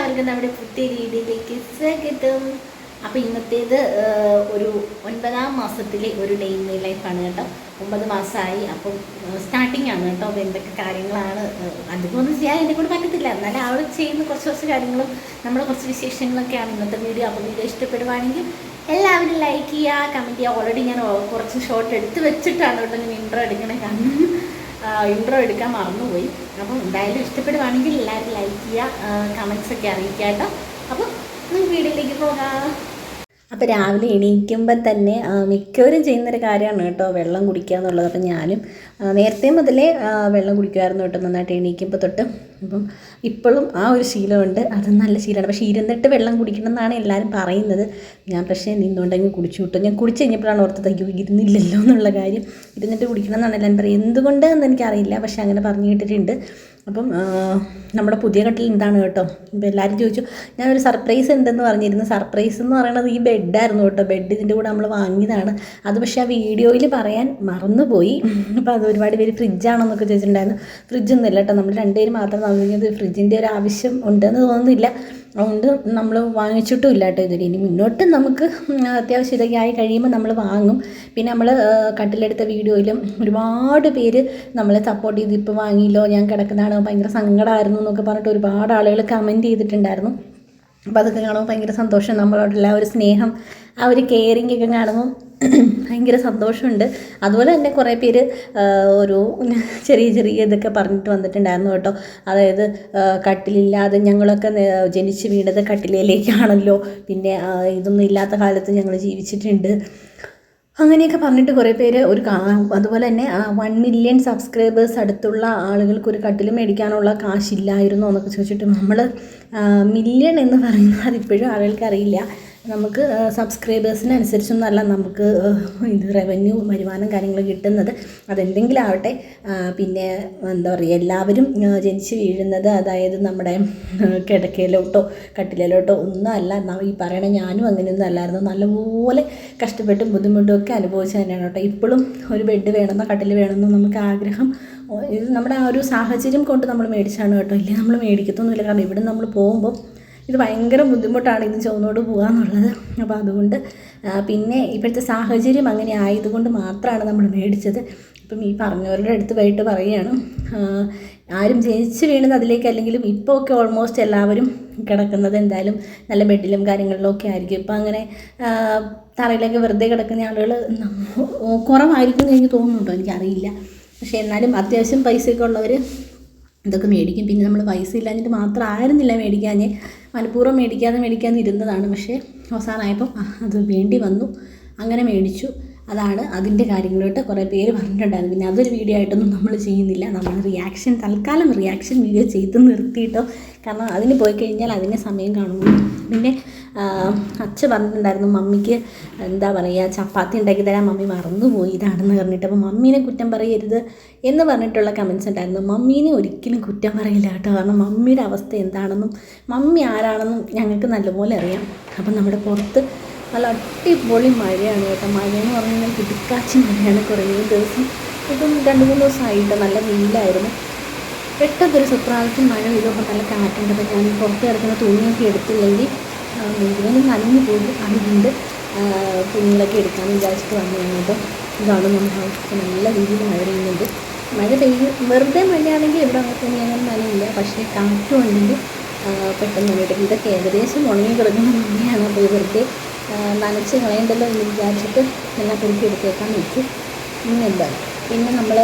എല്ലാവർക്കും നമ്മുടെ പുതിയ വീഡിയോയിലേക്ക് സ്വാഗതം. അപ്പോൾ ഇന്നത്തേത് ഒരു 9ാം മാസത്തിലെ ഒരു ഡേ ഇൻ മൈ ലൈഫാണ് കേട്ടോ. 9 മാസമായി. അപ്പം സ്റ്റാർട്ടിങ് ആണ് കേട്ടോ. അപ്പോൾ എന്തൊക്കെ കാര്യങ്ങളാണ് അധികമൊന്നും ചെയ്യാൻ എന്നെ കൊണ്ട് പറ്റത്തില്ല, എന്നാലും അവിടെ ചെയ്യുന്ന കുറച്ച് കാര്യങ്ങളും നമ്മുടെ കുറച്ച് വിശേഷങ്ങളൊക്കെയാണ് ഇന്നത്തെ വീഡിയോ. അപ്പോൾ വീഡിയോ ഇഷ്ടപ്പെടുവാണെങ്കിൽ എല്ലാവരും ലൈക്ക് ചെയ്യുക, കമൻറ്റ് ചെയ്യുക. ഓൾറെഡി ഞാൻ കുറച്ച് ഷോർട്ട് എടുത്ത് വെച്ചിട്ടാണ് കേട്ടോ ഞാൻ ഇൻട്രോ എടുക്കണേ, കാരണം ഇൻട്രോ എടുക്കാൻ മറന്നുപോയി. അപ്പം എന്തായാലും ഇഷ്ടപ്പെടുവാണെങ്കിൽ എല്ലാവരും ലൈക്ക് ചെയ്യുക, കമൻറ്റ്സൊക്കെ അറിയിക്കുക കേട്ടോ. അപ്പം നമുക്ക് വീഡിയോയിലേക്ക് പോകാം. അപ്പോൾ രാവിലെ എണീക്കുമ്പോൾ തന്നെ മിക്കവരും ചെയ്യുന്നൊരു കാര്യമാണ് കേട്ടോ വെള്ളം കുടിക്കുക എന്നുള്ളത്. അപ്പം ഞാനും നേരത്തെ മുതലേ വെള്ളം കുടിക്കുമായിരുന്നു കേട്ടോ, നന്നായിട്ട് എണീക്കുമ്പോൾ തൊട്ട്. അപ്പം ഇപ്പോഴും ആ ഒരു ശീലമുണ്ട്, അത് നല്ല ശീലമാണ്. പക്ഷേ ഇരുന്നിട്ട് വെള്ളം കുടിക്കണം എന്നാണ് എല്ലാവരും പറയുന്നത്. ഞാൻ പക്ഷേ നിന്നുകൊണ്ടെങ്കിൽ കുടിച്ചു കിട്ടും. ഞാൻ കുടിച്ച് കഴിഞ്ഞപ്പോഴാണ് ഓർത്തത് അയ്യോ ഇരുന്നില്ലല്ലോ എന്നുള്ള കാര്യം. ഇരുന്നിട്ട് കുടിക്കണം എന്നാണ് എല്ലാവരും പറയുന്നത്. എന്തുകൊണ്ട് എന്ന് എനിക്കറിയില്ല, പക്ഷേ അങ്ങനെ പറഞ്ഞു കേട്ടിട്ടുണ്ട്. അപ്പം നമ്മുടെ പുതിയ കട്ടിൽ എന്താണ് കേട്ടോ. ഇപ്പോൾ എല്ലാവരും ചോദിച്ചു, ഞാനൊരു സർപ്രൈസ് ഉണ്ടെന്ന് പറഞ്ഞിരുന്നു. സർപ്രൈസ് എന്ന് പറയുന്നത് ഈ ബെഡായിരുന്നു കേട്ടോ. ബെഡ് ഇതിൻ്റെ കൂടെ നമ്മൾ വാങ്ങിയതാണ്. അത് പക്ഷേ ആ വീഡിയോയിൽ പറയാൻ മറന്നുപോയി. അപ്പോൾ അത് ഒരുപാട് പേര് ഫ്രിഡ്ജാണെന്നൊക്കെ ചോദിച്ചിട്ടുണ്ടായിരുന്നു. ഫ്രിഡ്ജൊന്നും ഇല്ല കേട്ടോ, നമ്മൾ രണ്ടുപേരും മാത്രം വാങ്ങിയത്. ഫ്രിഡ്ജിൻ്റെ ഒരു ആവശ്യം ഉണ്ടെന്ന് തോന്നുന്നില്ല, അതുകൊണ്ട് നമ്മൾ വാങ്ങിച്ചിട്ടും ഇല്ല കേട്ടോ ഇതുവരെ. ഇനി മുന്നോട്ട് നമുക്ക് അത്യാവശ്യം ഇതൊക്കെ ആയി കഴിയുമ്പോൾ നമ്മൾ വാങ്ങും. പിന്നെ നമ്മൾ കട്ടിലെടുത്ത വീഡിയോയിലും ഒരുപാട് പേര് നമ്മളെ സപ്പോർട്ട് ചെയ്ത് ഇപ്പോൾ വാങ്ങിയില്ലോ, ഞാൻ കിടക്കുന്നതാണ് ഭയങ്കര സങ്കടമായിരുന്നു എന്നൊക്കെ പറഞ്ഞിട്ട് ഒരുപാട് ആളുകൾ കമൻറ്റ് ചെയ്തിട്ടുണ്ടായിരുന്നു. അപ്പോൾ അതൊക്കെ കാണുമ്പോൾ ഭയങ്കര സന്തോഷം. നമ്മളോടുള്ള ആ ഒരു സ്നേഹം, ആ ഒരു കെയറിങ് ഒക്കെ കാണുമ്പോൾ ഭയങ്കര സന്തോഷമുണ്ട്. അതുപോലെ തന്നെ കുറേ പേര് ഒരു ചെറിയ ഇതൊക്കെ പറഞ്ഞിട്ട് വന്നിട്ടുണ്ടായിരുന്നു കേട്ടോ. അതായത് കട്ടിലില്ലാതെ ഞങ്ങളൊക്കെ ജനിച്ച് വീണത് കട്ടിലേക്കാണല്ലോ, പിന്നെ ഇതൊന്നും ഇല്ലാത്ത കാലത്ത് ഞങ്ങൾ ജീവിച്ചിട്ടുണ്ട്, അങ്ങനെയൊക്കെ പറഞ്ഞിട്ട് കുറേ പേര് അതുപോലെ തന്നെ 1 മില്യൺ സബ്സ്ക്രൈബേഴ്സ് അടുത്തുള്ള ആളുകൾക്ക് ഒരു കട്ടിൽ മേടിക്കാനുള്ള കാശില്ലായിരുന്നു എന്നൊക്കെ ചോദിച്ചിട്ട് നമ്മൾ മില്യൺ എന്ന് പറയുന്നത് അതിപ്പോഴും ആളുകൾക്ക് അറിയില്ല. നമുക്ക് സബ്സ്ക്രൈബേഴ്സിനനുസരിച്ചൊന്നുമല്ല നമുക്ക് ഇത് റവന്യൂ വരുമാനം കാര്യങ്ങൾ കിട്ടുന്നത്. അതെന്തെങ്കിലും ആവട്ടെ. പിന്നെ എന്താ പറയുക, എല്ലാവരും ജനിച്ച് വീഴുന്നത് അതായത് നമ്മുടെ കിടക്കയിലോട്ടോ കട്ടിലോട്ടോ ഒന്നും അല്ല. ഈ പറയണ ഞാനും അങ്ങനെയൊന്നും അല്ലായിരുന്നു. നല്ലപോലെ കഷ്ടപ്പെട്ടും ബുദ്ധിമുട്ടും ഒക്കെ അനുഭവിച്ചു തന്നെയാണ് കേട്ടോ. ഇപ്പോഴും ഒരു ബെഡ് വേണമെന്നോ കട്ടിൽ വേണമെന്നോ നമുക്ക് ആഗ്രഹം, ഇത് നമ്മുടെ ആ ഒരു സാഹചര്യം കൊണ്ട് നമ്മൾ മേടിച്ചാണ് കേട്ടോ. ഇല്ലെങ്കിൽ നമ്മൾ മേടിക്കത്തൊന്നുമില്ല, കാരണം ഇവിടെ നമ്മൾ പോകുമ്പോൾ ഇത് ഭയങ്കര ബുദ്ധിമുട്ടാണ് ഇത് ചുവന്നോട് പോകുക എന്നുള്ളത്. അപ്പോൾ അതുകൊണ്ട് പിന്നെ ഇപ്പോഴത്തെ സാഹചര്യം അങ്ങനെ ആയതുകൊണ്ട് മാത്രമാണ് നമ്മൾ മേടിച്ചത്. ഇപ്പം ഈ പറഞ്ഞവരുടെ അടുത്ത് പോയിട്ട് പറയുകയാണ്, ആരും ജനിച്ച് വീണത് അതിലേക്ക് അല്ലെങ്കിലും ഇപ്പോൾ ഒക്കെ ഓൾമോസ്റ്റ് എല്ലാവരും കിടക്കുന്നത് എന്തായാലും നല്ല ബെഡിലും കാര്യങ്ങളിലൊക്കെ ആയിരിക്കും. ഇപ്പം അങ്ങനെ തറയിലൊക്കെ വെറുതെ കിടക്കുന്ന ആളുകൾ കുറവായിരിക്കും എന്ന് എനിക്ക് തോന്നുന്നുണ്ടോ, എനിക്കറിയില്ല. പക്ഷേ എന്നാലും അത്യാവശ്യം പൈസയൊക്കെ ഉള്ളവർ ഇതൊക്കെ മേടിക്കും. പിന്നെ നമ്മൾ പൈസ ഇല്ലാഞ്ഞിട്ട് മാത്രം ആയിരുന്നില്ല മേടിക്കാൻ, മനഃപൂർവ്വം മേടിക്കാതെ ഇരുന്നതാണ്. പക്ഷേ അവസാനമായപ്പം അത് വേണ്ടി വന്നു, അങ്ങനെ മേടിച്ചു. അതാണ് അതിൻ്റെ കാര്യങ്ങളോട്ട് കുറേ പേര് പറഞ്ഞിട്ടുണ്ടായിരുന്നു. പിന്നെ അതൊരു വീഡിയോ ആയിട്ടൊന്നും നമ്മൾ ചെയ്യുന്നില്ല. നമ്മൾ തൽക്കാലം റിയാക്ഷൻ വീഡിയോ ചെയ്ത് നിർത്തിയിട്ടോ, കാരണം അതിന് പോയി കഴിഞ്ഞാൽ അതിന് സമയം കാണുള്ളൂ. പിന്നെ അച്ഛ പറഞ്ഞിട്ടുണ്ടായിരുന്നു മമ്മിക്ക് എന്താ പറയുക ചപ്പാത്തി ഉണ്ടാക്കി തരാൻ മമ്മി മറന്നുപോയി ഇതാണെന്ന് പറഞ്ഞിട്ട്. അപ്പോൾ മമ്മീനെ കുറ്റം പറയരുത് എന്ന് പറഞ്ഞിട്ടുള്ള കമൻറ്റ്സ് ഉണ്ടായിരുന്നു. മമ്മീനെ ഒരിക്കലും കുറ്റം പറയില്ല കേട്ടോ, കാരണം മമ്മിയുടെ അവസ്ഥ എന്താണെന്നും മമ്മി ആരാണെന്നും ഞങ്ങൾക്ക് നല്ലപോലെ അറിയാം. അപ്പം നമ്മുടെ പുറത്ത് നല്ല അടിപൊളി മഴയാണ് കേട്ടോ. മഴയെന്ന് പറഞ്ഞാൽ കിടുക്കാച്ചി മഴയാണ്. കുറേ ദിവസം ഇപ്പം 2-3 ദിവസമായിട്ട് നല്ല വെയിലായിരുന്നു. പെട്ടെന്നൊരു സുപ്രാവശ്യം മഴ പെയ്തപ്പോൾ നല്ല കാറ്റുണ്ടപ്പോൾ ഞാൻ പുറത്ത് കിടക്കുന്ന തുണിയൊക്കെ എടുത്തില്ലെങ്കിൽ മുഴുവനും നനഞ്ഞു പോകും. അതുകൊണ്ട് തുണികളൊക്കെ എടുക്കാമെന്ന് വിചാരിച്ചിട്ട് വന്നു കഴിഞ്ഞപ്പോൾ ഇതാണ് നമ്മുടെ അവസ്ഥ. നല്ല രീതിയിൽ മഴ പെയ്യുന്നുണ്ട്. മഴ വെറുതെ മഴയാണെങ്കിൽ ഇവിടെ അങ്ങനെ നനയില്ല, പക്ഷേ കാറ്റും ഉണ്ടെങ്കിൽ പെട്ടെന്ന് നനയിട്ട് ഇതൊക്കെ ഏകദേശം ഉണങ്ങി കിടക്കുന്ന മഴയാണ്. അപ്പോൾ വെറുതെ നനച്ച് കളയണ്ടല്ലോ എന്ന് വിചാരിച്ചിട്ട് എല്ലാം പെരുക്കി എടുത്തേക്കാന്ന് വെച്ചു. എന്താണ് പിന്നെ നമ്മൾ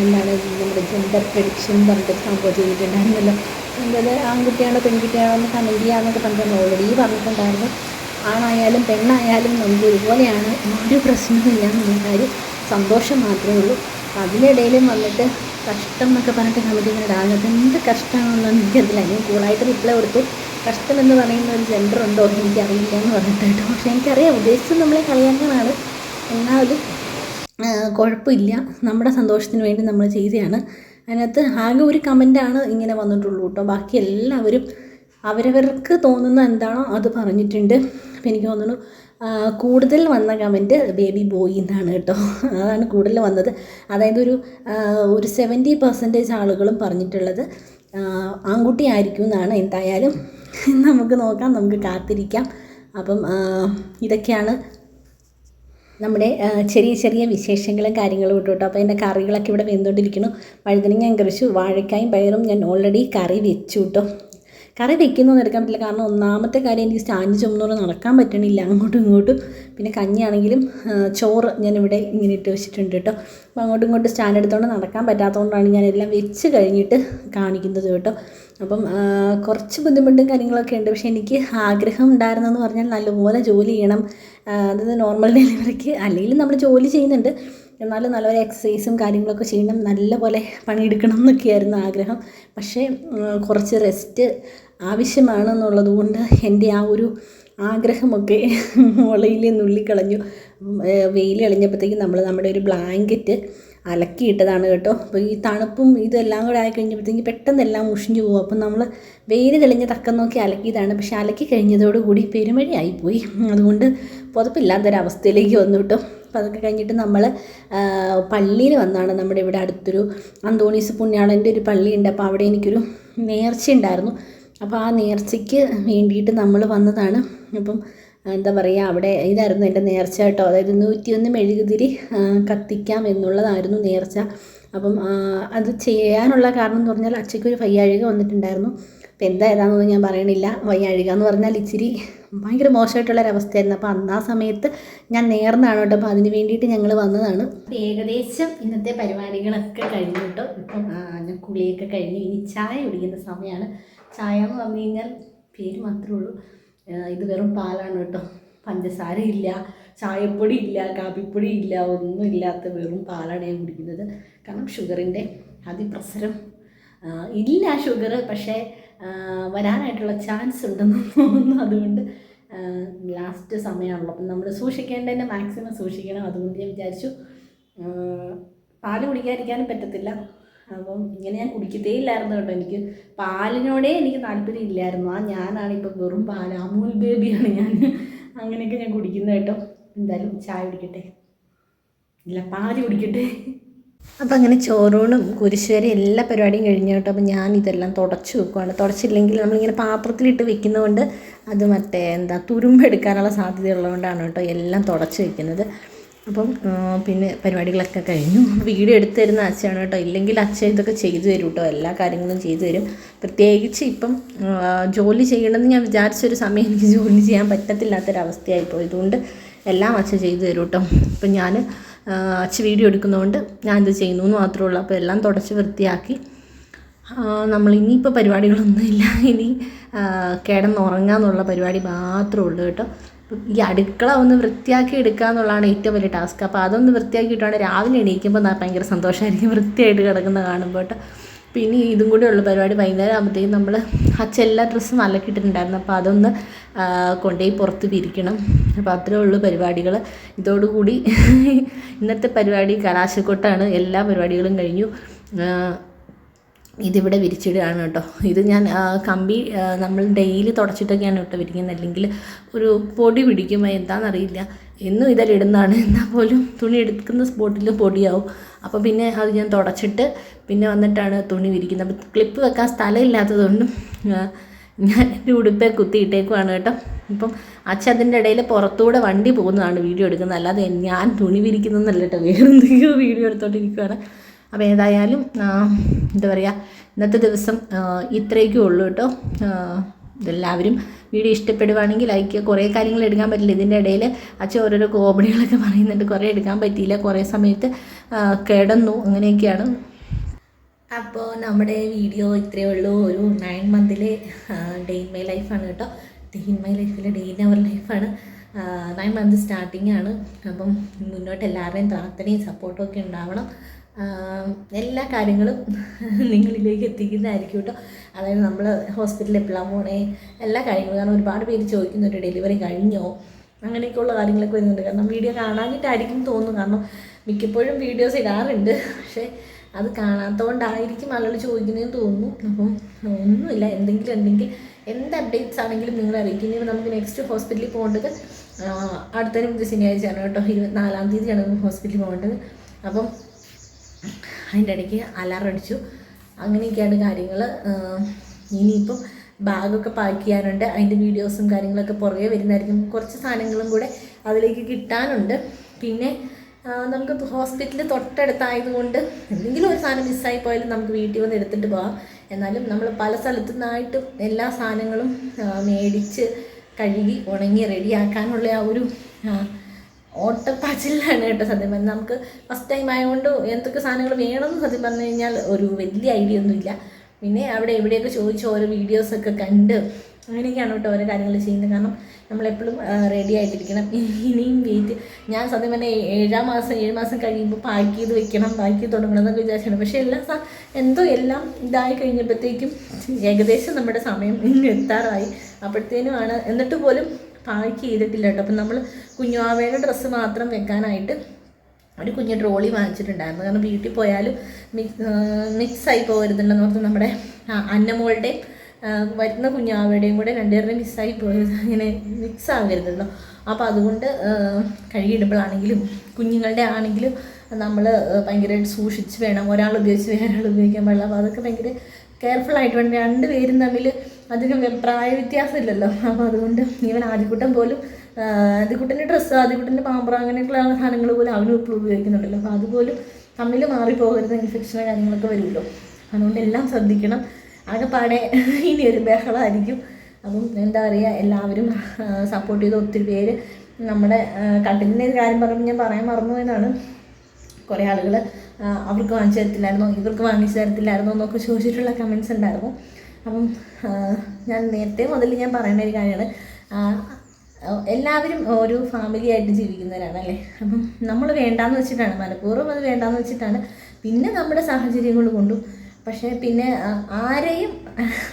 എന്താണ് നമ്മുടെ ജെൻഡർ പ്രഡിക്ഷൻ പറഞ്ഞിട്ട് സംഭവം ചെയ്തിട്ടുണ്ടായിരുന്നല്ലോ. എന്തത് ആൺകുട്ടിയാണോ പെൺകുട്ടിയാണോ എന്ന് കമൻറ്റ് ചെയ്യാമെന്നൊക്കെ പറഞ്ഞിട്ട് ഓൾറെഡി പറഞ്ഞിട്ടുണ്ടായിരുന്നു. ആണായാലും പെണ്ണായാലും നമുക്ക് ഒരുപോലെയാണ്, ഒരു പ്രശ്നമില്ല എന്നുള്ള കാര്യം, സന്തോഷം മാത്രമേ ഉള്ളൂ. അതിനിടയിലും വന്നിട്ട് കഷ്ടം എന്നൊക്കെ പറഞ്ഞിട്ട് കമൻറ്റ് ചെയ്യുന്നുണ്ട്. എന്ത് കഷ്ടമാണെന്നൊന്നും എനിക്കറിയില്ല. ഞാൻ കൂളായിട്ട് റിപ്ലൈ കൊടുത്തു, കഷ്ടം എന്ന് പറയുന്ന ഒരു ജെൻഡർ ഉണ്ടോ എനിക്കറിയില്ല എന്ന് പറഞ്ഞിട്ട് കേട്ടോ. പക്ഷേ എനിക്കറിയാം ഉദ്ദേശിച്ചത് നമ്മളെ കളിയാക്കാനാണ്. എന്നാലും കുഴപ്പമില്ല, നമ്മുടെ സന്തോഷത്തിന് വേണ്ടി നമ്മൾ ചെയ്തതാണ്. അതിനകത്ത് ആകെ ഒരു കമൻറ്റാണ് ഇങ്ങനെ വന്നിട്ടുള്ളൂ കേട്ടോ. ബാക്കി എല്ലാവരും അവരവർക്ക് തോന്നുന്ന എന്താണോ അത് പറഞ്ഞിട്ടുണ്ട്. അപ്പോൾ എനിക്ക് തോന്നുന്നു കൂടുതൽ വന്ന കമൻറ്റ് ബേബി ബോയ് എന്നാണ് കേട്ടോ. അതാണ് കൂടുതൽ വന്നത്. അതായത് ഒരു 70% ആളുകളും പറഞ്ഞിട്ടുള്ളത് ആൺകുട്ടി ആയിരിക്കും എന്നാണ്. എന്തായാലും നമുക്ക് നോക്കാം, നമുക്ക് കാത്തിരിക്കാം. അപ്പം ഇതൊക്കെയാണ് നമ്മുടെ ചെറിയ ചെറിയ വിശേഷങ്ങളും കാര്യങ്ങളും ഇട്ടു കേട്ടോ. അപ്പോൾ എൻ്റെ കറികളൊക്കെ ഇവിടെ വെന്തുകൊണ്ടിരിക്കുന്നു. വഴുതനങ്ങ കറിച്ചു, വാഴക്കായും പയറും ഞാൻ ഓൾറെഡി കറി വെച്ചു കേട്ടോ. കറി വെക്കുന്നൊന്നും എടുക്കാൻ പറ്റില്ല, കാരണം ഒന്നാമത്തെ കാര്യം എനിക്ക് സ്റ്റാൻഡ് ചുമന്നോറ് നടക്കാൻ പറ്റണില്ല അങ്ങോട്ടും ഇങ്ങോട്ടും. പിന്നെ കഞ്ഞിയാണെങ്കിലും ചോറ് ഞാനിവിടെ ഇങ്ങനെ ഇട്ട് വെച്ചിട്ടുണ്ട് കേട്ടോ. അപ്പോൾ അങ്ങോട്ടും ഇങ്ങോട്ടും സ്റ്റാൻഡ് എടുത്തുകൊണ്ട് നടക്കാൻ പറ്റാത്തതുകൊണ്ടാണ് ഞാനെല്ലാം വെച്ച് കഴിഞ്ഞിട്ട് കാണിക്കുന്നത് കേട്ടോ. അപ്പം കുറച്ച് ബുദ്ധിമുട്ടും കാര്യങ്ങളൊക്കെ ഉണ്ട്. പക്ഷേ എനിക്ക് ആഗ്രഹം ഉണ്ടായിരുന്നെന്ന് പറഞ്ഞാൽ നല്ലപോലെ ജോലി ചെയ്യണം. അതായത് നോർമൽ ഡെലിവറിക്ക് അല്ലെങ്കിലും നമ്മൾ ജോലി ചെയ്യുന്നുണ്ട്, എന്നാലും നല്ലപോലെ എക്സസൈസും കാര്യങ്ങളൊക്കെ ചെയ്യണം, നല്ലപോലെ പണിയെടുക്കണം എന്നൊക്കെയായിരുന്നു ആഗ്രഹം. പക്ഷേ കുറച്ച് റെസ്റ്റ് ആവശ്യമാണെന്നുള്ളത് കൊണ്ട് എൻ്റെ ആ ഒരു ആഗ്രഹമൊക്കെ മുളയിൽ നുള്ളിക്കളഞ്ഞു. വെയിൽ കളഞ്ഞപ്പോഴത്തേക്കും നമ്മൾ നമ്മുടെ ഒരു ബ്ലാങ്കറ്റ് അലക്കിയിട്ടതാണ് കേട്ടോ. അപ്പോൾ ഈ തണുപ്പും ഇതെല്ലാം കൂടെ ആയിക്കഴിഞ്ഞപ്പോഴത്തേക്ക് പെട്ടെന്ന് എല്ലാം മുഷിഞ്ഞു പോകും. അപ്പം നമ്മൾ വെയിൽ തെളിഞ്ഞ തക്കം നോക്കി അലക്കിയതാണ്. പക്ഷേ അലക്കി കഴിഞ്ഞതോടുകൂടി പെരുമഴയായിപ്പോയി. അതുകൊണ്ട് പുതപ്പില്ലാത്തൊരവസ്ഥയിലേക്ക് വന്നു കേട്ടോ. അപ്പോൾ അതൊക്കെ കഴിഞ്ഞിട്ട് നമ്മൾ പള്ളിയിൽ വന്നാണ്. നമ്മുടെ ഇവിടെ അടുത്തൊരു അന്തോണീസ് പുണ്യാളൻ്റെ ഒരു പള്ളിയുണ്ട്. അപ്പോൾ അവിടെ എനിക്കൊരു നേർച്ച ഉണ്ടായിരുന്നു. അപ്പോൾ ആ നേർച്ചയ്ക്ക് വേണ്ടിയിട്ട് നമ്മൾ വന്നതാണ്. അപ്പം എന്താ പറയുക, അവിടെ ഇതായിരുന്നു എൻ്റെ നേർച്ച കേട്ടോ. അതായത് 101 മെഴുകുതിരി കത്തിക്കാം എന്നുള്ളതായിരുന്നു നേർച്ച. അപ്പം അത് ചെയ്യാനുള്ള കാരണം എന്ന് പറഞ്ഞാൽ അച്ഛയ്ക്കൊരു വയ്യാഴിക വന്നിട്ടുണ്ടായിരുന്നു. അപ്പോൾ എന്തായതാണെന്നൊന്നും ഞാൻ പറയണില്ല. വയ്യാഴിക എന്ന് പറഞ്ഞാൽ ഇച്ചിരി ഭയങ്കര മോശമായിട്ടുള്ളൊരവസ്ഥയായിരുന്നു. അപ്പോൾ ആ സമയത്ത് ഞാൻ നേർന്നാണ് കേട്ടോ. അപ്പോൾ അതിന് വേണ്ടിയിട്ട് ഞങ്ങൾ വന്നതാണ്. ഏകദേശം ഇന്നത്തെ പരിപാടികളൊക്കെ കഴിഞ്ഞു കേട്ടോ. ഇപ്പം ഞാൻ കുളിയൊക്കെ കഴിഞ്ഞു. ഇനി ചായ കുടിക്കുന്ന സമയമാണ്. ചായ എന്ന് പറഞ്ഞു കഴിഞ്ഞാൽ പേര് മാത്രമേ ഉള്ളൂ, ഇത് വെറും പാലാണ് കേട്ടോ. പഞ്ചസാര ഇല്ല, ചായപ്പൊടി ഇല്ല, കാപ്പിപ്പൊടി ഇല്ല, ഒന്നും ഇല്ലാത്ത വെറും പാലാണ് ഞാൻ കുടിക്കുന്നത്. കാരണം ഷുഗറിൻ്റെ അതിപ്രസരം ഇല്ല. ഷുഗർ പക്ഷേ വരാനായിട്ടുള്ള ചാൻസ് ഉണ്ടെന്ന് തോന്നുന്നു. അതുകൊണ്ട് ലാസ്റ്റ് സമയമാണല്ലോ, അപ്പം നമ്മൾ സൂക്ഷിക്കേണ്ടതിൻ്റെ മാക്സിമം സൂക്ഷിക്കണം. അതുകൊണ്ട് ഞാൻ വിചാരിച്ചു പാല് കുടിക്കാതിരിക്കാനും പറ്റത്തില്ല. അപ്പം ഇങ്ങനെ ഞാൻ കുടിക്കത്തേ ഇല്ലായിരുന്നു കേട്ടോ. എനിക്ക് പാലിനോടേ എനിക്ക് താല്പര്യം ഇല്ലായിരുന്നു. ഞാനാണ് ഇപ്പം വെറും പാൽ, അമൂൽ ബേബിയാണ് ഞാൻ. അങ്ങനെയൊക്കെ ഞാൻ കുടിക്കുന്നത് കേട്ടോ. എന്തായാലും ചായ കുടിക്കട്ടെ, ഇല്ല പാല് കുടിക്കട്ടെ. അപ്പോൾ അങ്ങനെ ചോറൂണും കുരിശുവരെ എല്ലാ പരിപാടിയും കഴിഞ്ഞു കേട്ടോ. അപ്പോൾ ഞാൻ ഇതെല്ലാം തുടച്ച് വെക്കുവാണ്. തുടച്ചില്ലെങ്കിൽ നമ്മളിങ്ങനെ പാത്രത്തിലിട്ട് വെക്കുന്നതുകൊണ്ട് അത് തുരുമ്പെടുക്കാനുള്ള സാധ്യതയുള്ളതുകൊണ്ടാണ് കേട്ടോ എല്ലാം തുടച്ച് വെക്കുന്നത്. അപ്പം പിന്നെ പരിപാടികളൊക്കെ കഴിഞ്ഞു. വീഡിയോ എടുത്തു തരുന്ന അച്ഛനാണ് കേട്ടോ. ഇല്ലെങ്കിൽ അച്ഛൻ ഇതൊക്കെ ചെയ്തു തരും കേട്ടോ. എല്ലാ കാര്യങ്ങളും ചെയ്തു തരും. പ്രത്യേകിച്ച് ഇപ്പം ജോലി ചെയ്യണമെന്ന് ഞാൻ വിചാരിച്ചൊരു സമയം എനിക്ക് ജോലി ചെയ്യാൻ പറ്റത്തില്ലാത്തൊരവസ്ഥയായിപ്പോയി. അതുകൊണ്ട് എല്ലാം അച്ഛൻ ചെയ്തു തരും കേട്ടോ. അപ്പം ഞാൻ അച്ഛൻ വീഡിയോ എടുക്കുന്നതുകൊണ്ട് ഞാനിത് ചെയ്യുന്നു എന്ന് മാത്രമേ ഉള്ളൂ. അപ്പോൾ എല്ലാം തുടച്ച് വൃത്തിയാക്കി നമ്മൾ ഇനിയിപ്പോൾ പരിപാടികളൊന്നുമില്ല. ഇനി കിടന്നുറങ്ങാമെന്നുള്ള പരിപാടി മാത്രമേ ഉള്ളൂ കേട്ടോ. ഈ അടുക്കള ഒന്ന് വൃത്തിയാക്കി എടുക്കുക എന്നുള്ളതാണ് ഏറ്റവും വലിയ ടാസ്ക്. അപ്പോൾ അതൊന്ന് വൃത്തിയാക്കിയിട്ടാണ് രാവിലെ എണീക്കുമ്പോൾ ഭയങ്കര സന്തോഷമായിരിക്കും വൃത്തിയായിട്ട് കിടക്കുന്നത് കാണുമ്പോൾ കേട്ടോ. പിന്നെ ഇതും കൂടെ ഉള്ള പരിപാടി വൈകുന്നേരം ആകുമ്പോഴത്തേക്കും നമ്മൾ അച്ഛൻ എല്ലാ ഡ്രസ്സും അലക്കിയിട്ടുണ്ടായിരുന്നു. അപ്പോൾ അതൊന്ന് കൊണ്ടുപോയി പുറത്ത് വിരിക്കണം. അപ്പോൾ അത്രേ ഉള്ളൂ പരിപാടികൾ. ഇതോടുകൂടി ഇന്നത്തെ പരിപാടി കലാശക്കൊട്ടാണ്. എല്ലാ പരിപാടികളും കഴിഞ്ഞു. ഇതിവിടെ വിരിച്ചിടുകയാണ് കേട്ടോ. ഇത് ഞാൻ കമ്പി നമ്മൾ ഡെയിലി തുടച്ചിട്ടൊക്കെയാണ് കേട്ടോ വിരിക്കുന്നത്. അല്ലെങ്കിൽ ഒരു പൊടി പിടിക്കുമ്പോൾ എന്താണെന്നറിയില്ല, എന്നും ഇതെല്ലാം ഇടുന്നതാണ്. എന്നാൽ പോലും തുണി എടുക്കുന്ന സ്പോട്ടിൽ പൊടിയാവും. അപ്പോൾ പിന്നെ അത് ഞാൻ തുടച്ചിട്ട് പിന്നെ വന്നിട്ടാണ് തുണി വിരിക്കുന്നത്. അപ്പോൾ ക്ലിപ്പ് വെക്കാൻ സ്ഥലമില്ലാത്തതുകൊണ്ടും ഞാൻ എൻ്റെ ഉടുപ്പേ കുത്തിയിട്ടേക്കുവാണ് കേട്ടോ. ഇപ്പം അച്ഛൻ അതിൻ്റെ ഇടയിൽ പുറത്തൂടെ വണ്ടി പോകുന്നതാണ് വീഡിയോ എടുക്കുന്നത്. അല്ലാതെ ഞാൻ തുണി വിരിക്കുന്നതെന്നല്ല കേട്ടോ, വേറെ എന്തെങ്കിലും വീഡിയോ എടുത്തോണ്ടിരിക്കുകയാണ്. അപ്പോൾ ഏതായാലും എന്താ പറയുക, ഇന്നത്തെ ദിവസം ഇത്രയൊക്കെ ഉള്ളൂ കേട്ടോ. ഇതെല്ലാവരും വീഡിയോ ഇഷ്ടപ്പെടുവാണെങ്കിൽ ലൈക്ക് ചെയ്യുക. കുറേ കാര്യങ്ങൾ എടുക്കാൻ പറ്റില്ല. ഇതിൻ്റെ ഇടയിൽ അച്ഛൻ ഓരോരോ കോമഡികളൊക്കെ പറയുന്നുണ്ട്. കുറേ എടുക്കാൻ പറ്റിയില്ല, കുറേ സമയത്ത് കിടന്നു, അങ്ങനെയൊക്കെയാണ്. അപ്പോൾ നമ്മുടെ വീഡിയോ ഇത്രയേ ഉള്ളൂ. ഒരു 9 മന്തിലെ ഡേ ഇൻ മൈ ലൈഫാണ് കേട്ടോ. ഡേ ഇൻ മൈ ലൈഫിലെ ഡേ ഇൻ അവർ ലൈഫാണ്. 9 മന്ത് സ്റ്റാർട്ടിംഗ് ആണ്. അപ്പം മുന്നോട്ട് എല്ലാവരുടെയും പ്രാർത്ഥനയും സപ്പോർട്ടും ഒക്കെ ഉണ്ടാവണം. എല്ലാ കാര്യങ്ങളും നിങ്ങളിലേക്ക് എത്തിക്കുന്നതായിരിക്കും കേട്ടോ. അതായത് നമ്മൾ ഹോസ്പിറ്റലിൽ എപ്പോഴാണ് പോണേ, എല്ലാ കാര്യങ്ങളും. കാരണം ഒരുപാട് പേര് ചോദിക്കുന്നുണ്ട് ഡെലിവറി കഴിഞ്ഞോ, അങ്ങനെയൊക്കെയുള്ള കാര്യങ്ങളൊക്കെ വരുന്നുണ്ട്. കാരണം വീഡിയോ കാണാനായിട്ടായിരിക്കും തോന്നുന്നു. കാരണം മിക്കപ്പോഴും വീഡിയോസ് ഇടാറുണ്ട്, പക്ഷേ അത് കാണാത്തതുകൊണ്ടായിരിക്കും ആളുകൾ ചോദിക്കുന്നതെന്ന് തോന്നുന്നു. അപ്പം ഒന്നുമില്ല, എന്തെങ്കിലും എന്ത് അപ്ഡേറ്റ്സ് ആണെങ്കിലും നിങ്ങൾ അറിയിക്കും. ഇനി നമുക്ക് നെക്സ്റ്റ് ഹോസ്പിറ്റലിൽ പോകേണ്ടത് അടുത്ത ശനിയാഴ്ചയാണ് കേട്ടോ. 24-ാം തീയതിയാണ് ഹോസ്പിറ്റലിൽ പോകേണ്ടത്. അപ്പം അതിൻ്റെ ഇടയ്ക്ക് അലാറം അടിച്ചു. അങ്ങനെയൊക്കെയാണ് കാര്യങ്ങൾ. ഇനിയിപ്പം ബാഗൊക്കെ പാക്ക് ചെയ്യാനുണ്ട്. അതിൻ്റെ വീഡിയോസും കാര്യങ്ങളൊക്കെ പുറകെ വരുന്നതായിരിക്കും. കുറച്ച് സാധനങ്ങളും കൂടെ അതിലേക്ക് കിട്ടാനുണ്ട്. പിന്നെ നമുക്ക് ഹോസ്പിറ്റൽ തൊട്ടടുത്തായതുകൊണ്ട് എന്തെങ്കിലും ഒരു സാധനം മിസ്സായി പോയാലും നമുക്ക് വീട്ടിൽ വന്ന് എടുത്തിട്ട് പോകാം. എന്നാലും നമ്മൾ പല സ്ഥലത്തു നിന്നായിട്ടും എല്ലാ സാധനങ്ങളും മേടിച്ച് കഴുകി ഉണങ്ങി റെഡിയാക്കാനുള്ള ആ ഒരു ഓട്ടപ്പാച്ചിലാണ് കേട്ടോ സത്യം പറഞ്ഞാൽ. നമുക്ക് ഫസ്റ്റ് ടൈം ആയതുകൊണ്ട് എന്തൊക്കെ സാധനങ്ങൾ വേണമെന്ന് സത്യം പറഞ്ഞു കഴിഞ്ഞാൽ ഒരു വലിയ ഐഡിയ ഒന്നുമില്ല. പിന്നെ അവിടെ എവിടെയൊക്കെ ചോദിച്ച് ഓരോ വീഡിയോസൊക്കെ കണ്ട് അങ്ങനെയൊക്കെയാണ് കേട്ടോ ഓരോ കാര്യങ്ങൾ ചെയ്യുന്നത്. കാരണം നമ്മളെപ്പോഴും റെഡി ആയിട്ടിരിക്കണം. ഇനിയും വെയിറ്റ് ഞാൻ സത്യം പറഞ്ഞാൽ 7 മാസം കഴിയുമ്പോൾ പാക്ക് ചെയ്ത് വെക്കണം, പാക്ക് ചെയ്ത് തുടങ്ങണം എന്നൊക്കെ വിചാരിച്ചാണ്. പക്ഷേ എല്ലാം ഇതായി കഴിഞ്ഞപ്പോഴത്തേക്കും ഏകദേശം നമ്മുടെ സമയം എത്താറായി. അപ്പോഴത്തേനുമാണ് എന്നിട്ട് പോലും പാക്ക് ചെയ്തിട്ടില്ല കേട്ടോ. അപ്പം നമ്മൾ കുഞ്ഞുവാവയുടെ ഡ്രസ്സ് മാത്രം വെക്കാനായിട്ട് ഒരു കുഞ്ഞു ട്രോളി വാങ്ങിച്ചിട്ടുണ്ടായിരുന്നു. കാരണം വീട്ടിൽ പോയാലും മിക്സായി പോകരുതുണ്ടെന്ന് ഓർത്ത് നമ്മുടെ അന്നമോളുടെയും വരുന്ന കുഞ്ഞാവയുടെയും കൂടെ രണ്ടുപേരുടെയും മിസ്സായി പോയത് ഇങ്ങനെ മിക്സ് ആകരുതല്ലോ. അപ്പോൾ അതുകൊണ്ട് കഴുകിയിടുമ്പോഴാണെങ്കിലും കുഞ്ഞുങ്ങളുടെ ആണെങ്കിലും നമ്മൾ ഭയങ്കരമായിട്ട് സൂക്ഷിച്ച് വേണം. ഒരാൾ ഉപയോഗിച്ച് വേറെ ആൾ ഉപയോഗിക്കാൻ പാടില്ല. അപ്പോൾ അതൊക്കെ ഭയങ്കര കെയർഫുള്ളായിട്ട് വേണം. രണ്ടുപേരും തമ്മിൽ അധികം പ്രായ വ്യത്യാസം ഇല്ലല്ലോ. അപ്പോൾ അതുകൊണ്ട് ഈവൻ ആദ്യക്കുട്ടൻ പോലും ആദ്യക്കുട്ടൻ്റെ ഡ്രസ്സ്, ആദ്യക്കുട്ടൻ്റെ പാമ്പറ അങ്ങനെയൊക്കെയുള്ള സാധനങ്ങൾ പോലും അവനും ഇപ്പോൾ ഉപയോഗിക്കുന്നുണ്ടല്ലോ. അപ്പോൾ അതുപോലും തമ്മിൽ മാറിപ്പോകരുത്, ഇൻഫെക്ഷനോ കാര്യങ്ങളൊക്കെ വരുമല്ലോ. അതുകൊണ്ട് എല്ലാം ശ്രദ്ധിക്കണം. ആകെപ്പാടെ ഇനി ഒരു ബഹളമായിരിക്കും. അപ്പം എന്താ പറയുക, എല്ലാവരും സപ്പോർട്ട് ചെയ്ത് ഒത്തിരി പേര് നമ്മുടെ കട്ടിലിൻ്റെ ഒരു കാര്യം പറയുമ്പോൾ ഞാൻ പറയാൻ മറന്നു എന്നാണ്. കുറേ ആളുകൾ അവർക്ക് വാങ്ങിച്ചു തരത്തില്ലായിരുന്നോ, ഇവർക്ക് വാങ്ങിച്ചു തരത്തില്ലായിരുന്നോ എന്നൊക്കെ ചോദിച്ചിട്ടുള്ള കമൻസ് ഉണ്ടായിരുന്നു. അപ്പം ഞാൻ നേരത്തെ മുതൽ ഞാൻ പറയുന്ന ഒരു കാര്യമാണ്, എല്ലാവരും ഒരു ഫാമിലി ആയിട്ട് ജീവിക്കുന്നവരാണ് അല്ലേ. അപ്പം നമ്മൾ വേണ്ടാന്ന് വെച്ചിട്ടാണ്, മനഃപൂർവ്വം അത് വേണ്ടാന്ന് വെച്ചിട്ടാണ്. പിന്നെ നമ്മുടെ സാഹചര്യങ്ങൾ കൊണ്ടും പക്ഷേ പിന്നെ ആരെയും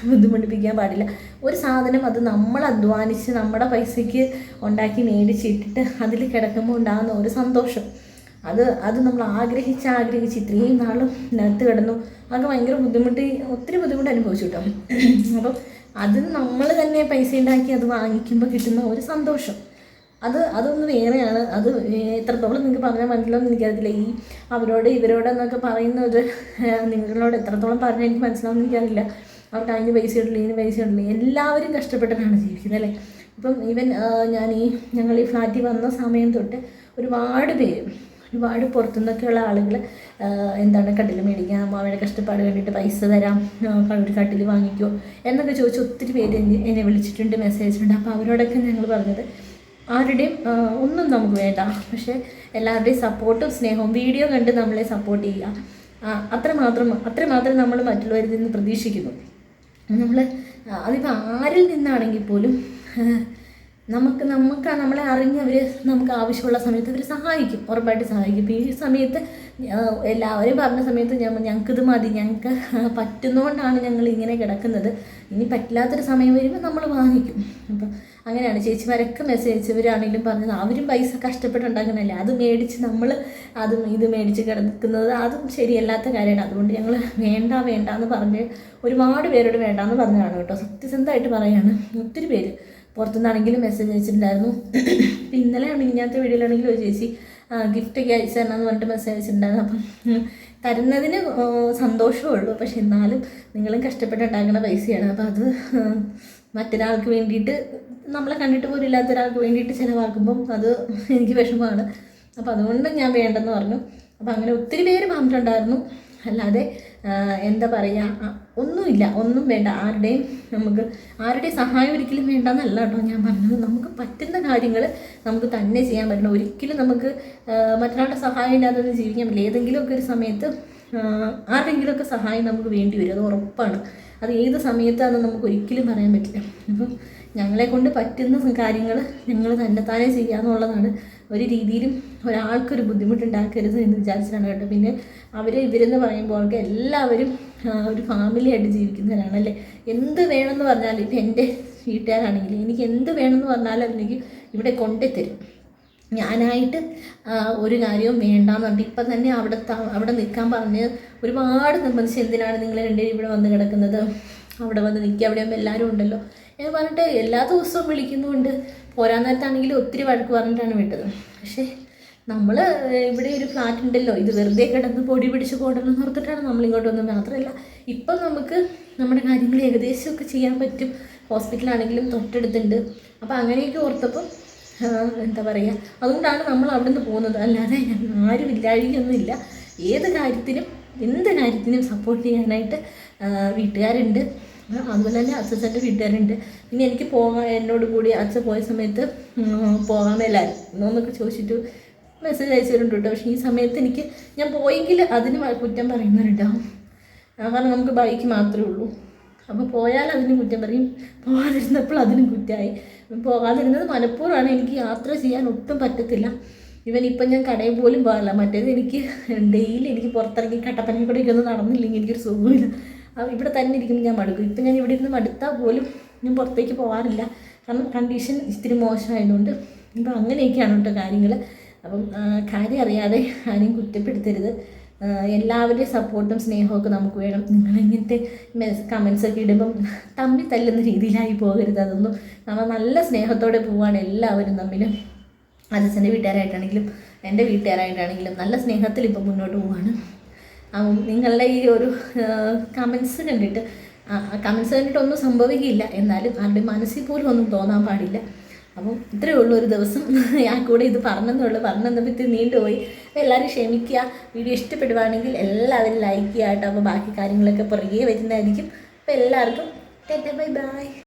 ബുദ്ധിമുട്ടിപ്പിക്കാൻ പാടില്ല. ഒരു സാധനം അത് നമ്മൾ അധ്വാനിച്ച് നമ്മുടെ പൈസയ്ക്ക് ഉണ്ടാക്കി മേടിച്ചിട്ടിട്ട് അതിൽ കിടക്കുമ്പോൾ ഉണ്ടാകുന്ന ഒരു സന്തോഷം, അത് നമ്മൾ ആഗ്രഹിച്ച് ഇത്രയും നാളും നിലത്ത് കിടന്നു, അതൊക്കെ ഭയങ്കര ഒത്തിരി ബുദ്ധിമുട്ട് അനുഭവിച്ചു കേട്ടോ. അപ്പം അത് നമ്മൾ തന്നെ പൈസ ഉണ്ടാക്കി അത് വാങ്ങിക്കുമ്പോൾ കിട്ടുന്ന ഒരു സന്തോഷം, അതൊന്ന് വേറെയാണ്. അത് എത്രത്തോളം നിങ്ങൾക്ക് പറഞ്ഞാൽ മനസ്സിലാവും എനിക്കറിയില്ല. ഈ ഇവരോടെന്നൊക്കെ പറയുന്നത് നിങ്ങളോട് എത്രത്തോളം പറഞ്ഞാൽ എനിക്ക് മനസ്സിലാവുമെന്ന് എനിക്കറിയില്ല. അവർക്ക് അതിന് പൈസ ഇടില്ല, എല്ലാവരും കഷ്ടപ്പെട്ടിട്ടാണ് ജീവിക്കുന്നത് അല്ലേ. ഇപ്പം ഈവൻ ഞങ്ങൾ ഈ ഫ്ലാറ്റിൽ വന്ന സമയം തൊട്ട് ഒരുപാട് പുറത്തുനിന്നൊക്കെയുള്ള ആളുകൾ കട്ടിൽ മേടിക്കാം, അവരുടെ കഷ്ടപ്പാട് കണ്ടിട്ട് പൈസ തരാം, ഒരു കട്ടിൽ വാങ്ങിക്കുമോ എന്നൊക്കെ ചോദിച്ച് ഒത്തിരി പേര് എന്നെ വിളിച്ചിട്ടുണ്ട്, മെസ്സേജ് ഉണ്ട്. അപ്പോൾ അവരോടൊക്കെ ഞങ്ങൾ പറഞ്ഞത് ആരുടെയും ഒന്നും നമുക്ക് വേണ്ട, പക്ഷേ എല്ലാവരുടെയും സപ്പോർട്ടും സ്നേഹവും വീഡിയോ കണ്ട് നമ്മളെ സപ്പോർട്ട് ചെയ്യുക, അത്രമാത്രം നമ്മൾ മറ്റുള്ളവരിൽ നിന്ന് പ്രതീക്ഷിക്കുന്നു. അതിപ്പോൾ ആരിൽ നിന്നാണെങ്കിൽ പോലും നമുക്ക് നമ്മളെ അറിഞ്ഞവർ നമുക്ക് ആവശ്യമുള്ള സമയത്ത് അവർ സഹായിക്കും, ഉറപ്പായിട്ട് സഹായിക്കും. ഇപ്പോൾ ഈ സമയത്ത് എല്ലാവരും പറഞ്ഞ സമയത്ത് ഞങ്ങൾക്കിത് മതി, ഞങ്ങൾക്ക് പറ്റുന്നതുകൊണ്ടാണ് ഞങ്ങൾ ഇങ്ങനെ കിടക്കുന്നത്, ഇനി പറ്റില്ലാത്തൊരു സമയം വരുമ്പോൾ നമ്മൾ വാങ്ങിക്കും. അപ്പം അങ്ങനെയാണ് ചേച്ചിമാരൊക്കെ മെസ്സേജ് അയച്ചവരാണെങ്കിലും പറഞ്ഞത് അവരും പൈസ കഷ്ടപ്പെട്ടുണ്ടാക്കുന്നതല്ലേ, അത് മേടിച്ച് ഇത് മേടിച്ച് കിടക്കുന്നത് അതും ശരിയല്ലാത്ത കാര്യമാണ്. അതുകൊണ്ട് ഞങ്ങൾ വേണ്ടാന്ന് പറഞ്ഞ് ഒരുപാട് പേരോട് വേണ്ടാന്ന് പറഞ്ഞതാണ് കേട്ടോ. സത്യസന്ധമായിട്ട് പറയാണ്. ഒത്തിരി പേര് പുറത്തുനിന്നാണെങ്കിലും മെസ്സേജ് അയച്ചിട്ടുണ്ടായിരുന്നു. ഇന്നലെയാണ് ഇങ്ങനത്തെ വീഡിയോയിലാണെങ്കിലും ഒരു ചേച്ചി ഗിഫ്റ്റൊക്കെ അയച്ചു തരണമെന്ന് പറഞ്ഞിട്ട് മെസ്സേജ് അയച്ചിട്ടുണ്ടായിരുന്നു. അപ്പം തരുന്നതിന് സന്തോഷമേ ഉള്ളൂ, പക്ഷെ എന്നാലും നിങ്ങളും കഷ്ടപ്പെട്ടുണ്ടാക്കുന്ന പൈസയാണ്. അപ്പോൾ അത് മറ്റൊരാൾക്ക് വേണ്ടിയിട്ട്, നമ്മളെ കണ്ടിട്ട് പോലും ഇല്ലാത്ത ഒരാൾക്ക് വേണ്ടിയിട്ട് ചിലവാക്കുമ്പം അത് എനിക്ക് വിഷമമാണ്. അപ്പോൾ അതുകൊണ്ട് ഞാൻ വേണ്ടെന്ന് പറഞ്ഞു. അപ്പോൾ അങ്ങനെ ഒത്തിരി പേര് പറഞ്ഞിട്ടുണ്ടായിരുന്നു. അല്ലാതെ എന്താ പറയുക, ഒന്നും വേണ്ട, ആരുടെയും സഹായം ഒരിക്കലും വേണ്ടെന്നല്ല കേട്ടോ ഞാൻ പറഞ്ഞത്. നമുക്ക് പറ്റുന്ന കാര്യങ്ങൾ നമുക്ക് തന്നെ ചെയ്യാൻ പറ്റണം. ഒരിക്കലും നമുക്ക് മറ്റൊരാളുടെ സഹായം ഇല്ലാതെ ജീവിക്കാൻ പറ്റില്ല. ഏതെങ്കിലുമൊക്കെ ഒരു സമയത്ത് ആരുടെയെങ്കിലുമൊക്കെ സഹായം നമുക്ക് വേണ്ടി വരും, അത് ഉറപ്പാണ്. അത് ഏത് സമയത്താണെന്ന് നമുക്ക് ഒരിക്കലും പറയാൻ പറ്റില്ല. അപ്പം ഞങ്ങളെ കൊണ്ട് പറ്റുന്ന കാര്യങ്ങൾ ഞങ്ങൾ തന്നെത്താനെ ചെയ്യാമെന്നുള്ളതാണ്. ഒരു രീതിയിലും ഒരാൾക്കൊരു ബുദ്ധിമുട്ടുണ്ടാക്കരുത് എന്ന് വിചാരിച്ചിട്ടാണ് കേട്ടോ. പിന്നെ ഇവരെന്ന് പറയുമ്പോൾ എല്ലാവരും ഒരു ഫാമിലി ആയിട്ട് ജീവിക്കുന്നവരാണല്ലേ. എന്ത് വേണമെന്ന് പറഞ്ഞാലും ഇപ്പം എൻ്റെ വീട്ടുകാരാണെങ്കിൽ എനിക്ക് എന്ത് വേണമെന്ന് പറഞ്ഞാലും എനിക്ക് ഇവിടെ കൊണ്ടുതരും. ഞാനായിട്ട് ഒരു കാര്യവും വേണ്ടാന്ന് പറഞ്ഞിട്ട് ഇപ്പം തന്നെ അവിടെ നിൽക്കാൻ പറഞ്ഞ് ഒരുപാട് നിർബന്ധിച്ച്, എന്തിനാണ് നിങ്ങൾ രണ്ടുപേരും ഇവിടെ വന്ന് കിടക്കുന്നത്, അവിടെ വന്ന് നിൽക്കുക, അവിടെ ആകുമ്പോൾ എല്ലാവരും ഉണ്ടല്ലോ എന്ന് പറഞ്ഞിട്ട് എല്ലാ ദിവസവും വിളിക്കുന്നുണ്ട്. പോരാൻ നേരത്താണെങ്കിലും ഒത്തിരി വഴക്ക് പറഞ്ഞിട്ടാണ് വിട്ടത്. പക്ഷേ നമ്മൾ ഇവിടെ ഒരു ഫ്ലാറ്റ് ഉണ്ടല്ലോ, ഇത് വെറുതെ കിടന്ന് പൊടി പിടിച്ച് പോകണമെന്ന് ഓർത്തിട്ടാണ് നമ്മളിങ്ങോട്ട് വന്നത്. മാത്രമല്ല ഇപ്പം നമുക്ക് നമ്മുടെ കാര്യങ്ങൾ ഏകദേശമൊക്കെ ചെയ്യാൻ പറ്റും. ഹോസ്പിറ്റലാണെങ്കിലും തൊട്ടടുത്തുണ്ട്. അപ്പോൾ അങ്ങനെയൊക്കെ ഓർത്തപ്പം എന്താ പറയുക, അതുകൊണ്ടാണ് നമ്മൾ അവിടെ നിന്ന് പോകുന്നത്. അല്ലാതെ ആരും ഇല്ലാഴികയൊന്നുമില്ല. ഏത് കാര്യത്തിനും എന്ത് കാര്യത്തിനും സപ്പോർട്ട് ചെയ്യാനായിട്ട് വീട്ടുകാരുണ്ട്. അതുപോലെ തന്നെ അച്ഛൻ്റെ വീട്ടുകാരുണ്ട്. പിന്നെ എനിക്ക് എന്നോട് കൂടി അച്ഛൻ പോയ സമയത്ത് പോകാൻ മേലായിരുന്നു എന്നൊക്കെ ചോദിച്ചിട്ട് മെസ്സേജ് അയച്ചവരുണ്ട് കേട്ടോ. പക്ഷേ ഈ സമയത്ത് ഞാൻ പോയെങ്കിൽ അതിന് കുറ്റം പറയുന്നവരുണ്ടാവും. കാരണം നമുക്ക് ബൈക്ക് മാത്രമേ ഉള്ളൂ. അപ്പോൾ പോയാൽ അതിന് കുറ്റം പറയും, പോകാതിരുന്നപ്പോൾ അതിനും കുറ്റമായി. പോകാതിരുന്നത് മനഃപൂർവ്വമാണ്. എനിക്ക് യാത്ര ചെയ്യാൻ ഒട്ടും പറ്റത്തില്ല. ഇപ്പം ഞാൻ കടയിൽ പോലും പോകാറില്ല. മറ്റേത് എനിക്ക് ഡെയിലി എനിക്ക് പുറത്തിറങ്ങി കട്ടപ്പനയിൽ കൂടെ ഒന്നും നടന്നില്ലെങ്കിൽ എനിക്കൊരു സുഖമില്ല. ഇവിടെ തന്നെ ഇരിക്കുമ്പോൾ ഞാൻ മടുക്കും. ഇപ്പം ഞാൻ ഇവിടെ ഇരുന്ന് മടുത്താൽ പോലും ഞാൻ പുറത്തേക്ക് പോകാറില്ല. കാരണം കണ്ടീഷൻ ഇത്തിരി മോശമായതുകൊണ്ട്. ഇപ്പം അങ്ങനെയൊക്കെയാണ് കേട്ടോ കാര്യങ്ങൾ. അപ്പം കാര്യം അറിയാതെ ആരെയും കുറ്റപ്പെടുത്തരുത്. എല്ലാവരുടെയും സപ്പോർട്ടും സ്നേഹമൊക്കെ നമുക്ക് വേണം. നിങ്ങളിങ്ങനത്തെ കമൻസൊക്കെ ഇടുമ്പം തമ്മിൽ തല്ലുന്ന രീതിയിലായി പോകരുത്. അതൊന്നും നമ്മൾ നല്ല സ്നേഹത്തോടെ പോവുകയാണ് എല്ലാവരും തമ്മിൽ. അച്ഛൻ്റെ വീട്ടുകാരായിട്ടാണെങ്കിലും എൻ്റെ വീട്ടുകാരായിട്ടാണെങ്കിലും നല്ല സ്നേഹത്തിൽ ഇപ്പം മുന്നോട്ട് പോവുകയാണ്. നിങ്ങളുടെ ഈ ഒരു കമൻസ് കണ്ടിട്ട് ഒന്നും സംഭവിക്കില്ല. എന്നാലും ആരുടെ മനസ്സിൽ പോലും ഒന്നും തോന്നാൻ പാടില്ല. അപ്പം ഇത്രയേ ഉള്ളൂ ഒരു ദിവസം ഞാൻ കൂടെ ഇത് പറഞ്ഞെന്നപ്പോൾ ഇത്തിരി നീണ്ടുപോയി. അപ്പോൾ എല്ലാവരും ക്ഷമിക്കുക. വീഡിയോ ഇഷ്ടപ്പെടുവാണെങ്കിൽ എല്ലാവരും ലൈക്ക് ചെയ്യുക കേട്ടോ. അപ്പോൾ ബാക്കി കാര്യങ്ങളൊക്കെ പുറകെ വരുന്നതായിരിക്കും. അപ്പോൾ എല്ലാവർക്കും ടാറ്റാ ബൈ ബൈ.